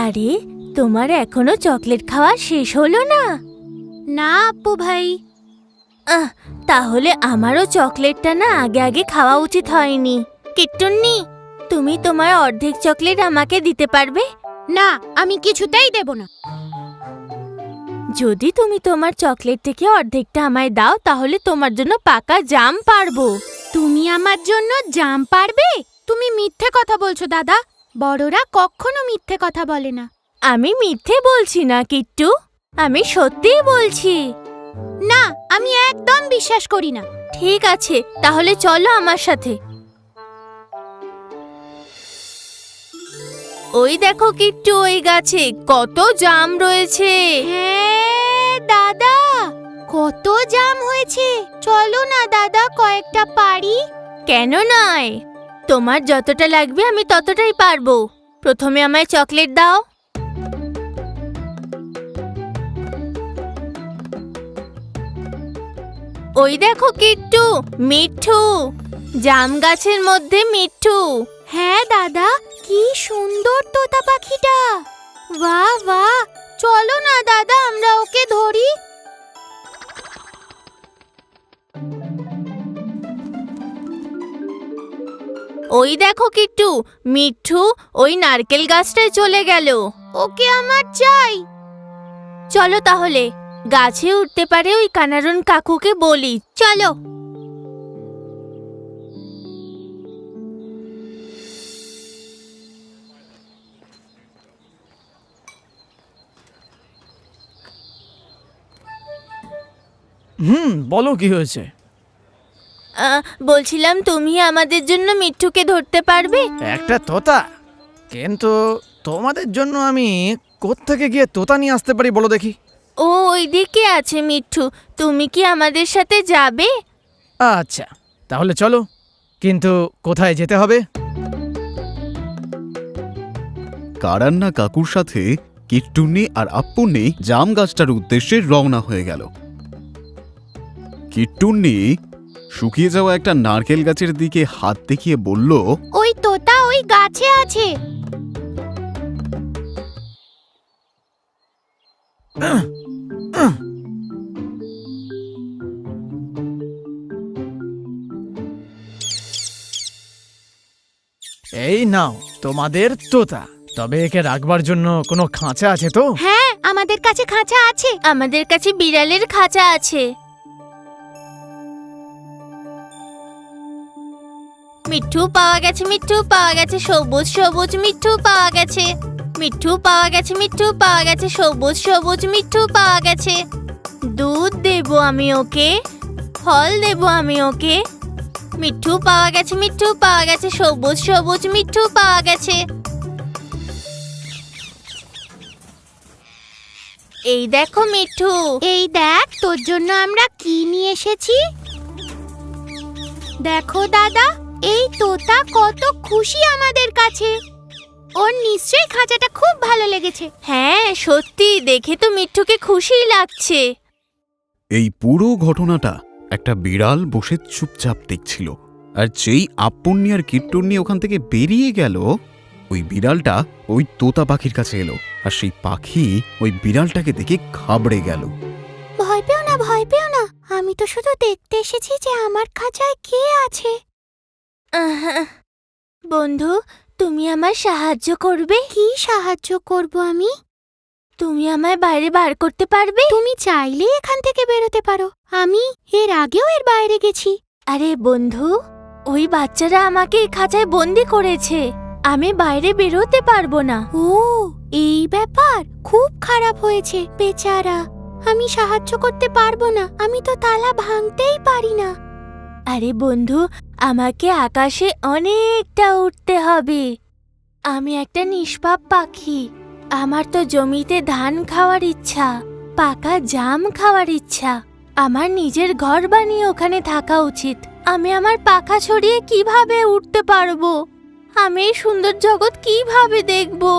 আরে, তোমার এখনো চকলেট খাওয়া শেষ হলো না? না আপু ভাই। তাহলে আমারও চকলেটটা না আগে আগে খাওয়া উচিত হয়নি। কিট্টুন্নি, তুমি তোমার অর্ধেক চকলেট আমাকে দিতে পারবে? না, আমি কিছুতেই দেব না। যদি তুমি তোমার চকলেট থেকে অর্ধেকটা আমায় দাও তাহলে তোমার জন্য পাকা জাম পারবো। তুমি আমার জন্য জাম পারবে? তুমি মিথ্যে কথা বলছো দাদা। বড়রা কখনো মিথ্যে কথা বলে না। আমি মিথ্যে বলছি না কিট্টু, আমি সত্যিই বলছি। না, আমি একদম বিশ্বাস করি না। ঠিক আছে, তাহলে চলো আমার সাথে। ওই দেখো কিট্টু, ওই গাছে কত জাম রয়েছে। হ্যাঁ দাদা, কত জাম হয়েছে। চলো না দাদা, কয়েকটা পারি। কেন নয়, তোমার যতটা লাগবে আমি ততটাই পারবো। প্রথমে আমায় চকলেট দাও। ওই দেখো কিট্টু, মিঠু, জাম গাছের মধ্যে মিঠু। হ্যাঁ দাদা, কি সুন্দর তোতা পাখিটা। বাহ বাহ, চলো না দাদা আমরা ওকে ধরি। ওই দেখো কিট্টু, মিঠু ওই নারকেল গাছটায় চলে গেল। ওকে আমার চাই। চলো তাহলে, গাছে উঠতে পারে ওই কানারুন কাকুকে বলি। চলো। বলো কি হয়েছে? বলছিলাম তুমি আমাদের জন্য মিঠুকে ধরতে পারবে? একটা তোতা? কিন্তু তোমাদের জন্য আমি কোত্থেকে গিয়ে তোতা নিয়ে আসতে পারি বলো দেখি? ও ওইদিকে আছে মিঠু, তুমি কি আমাদের সাথে যাবে? আচ্ছা, তাহলে চলো। কিন্তু কোথায় যেতে হবে? কারান্না কাকুর সাথে কিট্টুন্নি আর আপ্পুন্নি জাম গাছটার উদ্দেশ্যে রওনা হয়ে গেল। কিট্টুন্নি শুকিয়ে যাওয়া একটা নারকেল গাছের দিকে হাত দেখিয়ে বলল, ওই তোতা ওই গাছে আছে। এই নাও তোমাদের তোতা। তবে একে রাখবার জন্য কোনো খাঁচা আছে তো? হ্যাঁ, আমাদের কাছে খাঁচা আছে। আমাদের কাছে বিড়ালের খাঁচা আছে। মিঠু পাওয়া গেছে, মিঠু পাওয়া গেছে, সবুজ সবুজ মিঠু পাওয়া গেছে। মিঠু পাওয়া গেছে, মিঠু পাওয়া গেছে, সবুজ সবুজ মিঠু পাওয়া গেছে। দুধ দেব আমি ওকে, ফল দেব আমি ওকে। মিঠু পাওয়া গেছে, মিঠু পাওয়া গেছে, সবুজ সবুজ মিঠু পাওয়া গেছে। এই দেখো মিঠু। এই দেখ তোর জন্য আমরা কি নিয়ে এসেছি। দেখো দাদা, এই তোতা কত খুশি আমাদের কাছে। ওর নিশ্চয়ই খাঁচাটা খুব ভালো লেগেছে। হ্যাঁ সত্যি, দেখে তো মিঠুকে খুশিই লাগছে। এই পুরো ঘটনাটা একটা বিড়াল বসে চুপচাপ দেখছিল। আর যেই আপ্পুন্নি আর কিট্টুন্নি ওখান থেকে বেরিয়ে গেল, ওই বিড়ালটা ওই তোতা পাখির কাছে এলো। আর সেই পাখি ওই বিড়ালটাকে দেখে ঘাবড়ে গেল। ভয় পেও না, ভয় পেও না। আমি তো শুধু দেখতে এসেছি যে আমার খাঁচায় কে আছে। বন্ধু, তুমি আমার সাহায্য করবে? কি সাহায্য করব আমি? তুমি আমায় বাইরে বার করতে পারবে? তুমি চাইলে এখান থেকে বেরোতে পারো। আমি এর আগেও এর বাইরে গেছি। আরে বন্ধু, ওই বাচ্চারা আমাকে এই খাঁচায় বন্দি করেছে। আমি বাইরে বেরোতে পারবো না। ও, এই ব্যাপার খুব খারাপ হয়েছে বেচারা। আমি সাহায্য করতে পারবো না, আমি তো তালা ভাঙতেই পারি না। আরে বন্ধু, আমাকে আকাশে অনেকটা উঠতে হবে। আমি একটা নিষ্পাপ পাখি। আমার তো জমিতে ধান খাওয়ার ইচ্ছা, পাকা জাম খাওয়ার ইচ্ছা। আমার নিজের ঘর বানিয়ে ওখানে থাকা উচিত। আমি আমার পাখা ছড়িয়ে কিভাবে উঠতে পারবো? আমি এই সুন্দর জগৎ কিভাবে দেখবো?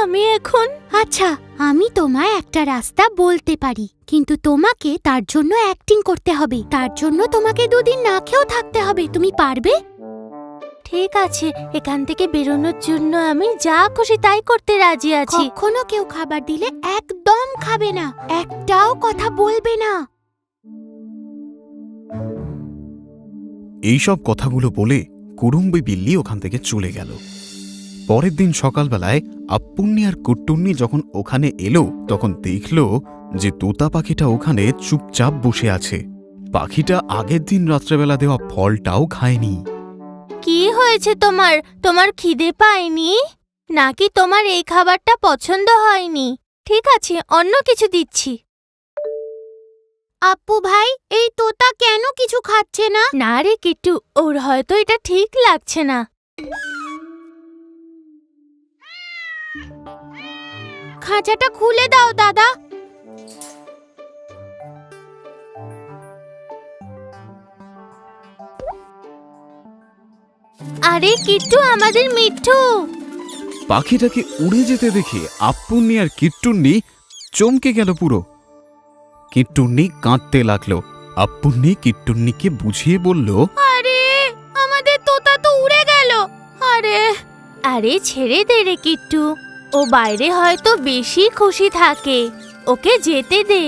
আমি এখন আচ্ছা, আমি তোমায় একটা রাস্তা বলতে পারি, কিন্তু তোমাকে তার জন্য অ্যাক্টিং করতে হবে। তার জন্য তোমাকে 2 দিন না খেয়েও থাকতে হবে। তুমি পারবে? ঠিক আছে, এখান থেকে বেরোনোর জন্য আমি যা খুশি তাই করতে রাজি আছি। কখনো কেউ খাবার দিলে একদম খাবে না, একটাও কথা বলবে না। এইসব কথাগুলো বলে কুড়ুম্বি বিল্লি ওখান থেকে চলে গেল। পরের দিন সকালবেলায় আপ্পুন্নি আর কুট্টুন্নি যখন ওখানে এলো তখন দেখল যে তোতা পাখিটা ওখানে চুপচাপ বসে আছে। পাখিটা আগের দিন রাত্রেবেলা দেওয়া ফলটাও খায়নি। কি হয়েছে তোমার? তোমার খিদে পায়নি নাকি তোমার এই খাবারটা পছন্দ হয়নি? ঠিক আছে, অন্য কিছু দিচ্ছি। আপ্পু ভাই, এই তোতা কেন কিছু খাচ্ছে না? না রে কিট্টু, ওর হয়তো এটা ঠিক লাগছে না। খাঁচাটা খুলে দাও দাদা। আরে কিট্টু, আমাদের মিঠু। পাখিটাকে উড়ে যেতে দেখে আপ্পুন্নি আর কিট্টুন্নি চমকে গেল পুরো। কিট্টুন্নি কাঁদতে লাগলো। আপ্পুন্নি কিট্টুন্নিকে বুঝিয়ে বলল, আরে আমাদের তোতা তো উড়ে গেল। আরে আরে ছেড়ে দে রে কিট্টু, ও বাইরে হয়তো বেশি খুশি থাকে, ওকে যেতে দে।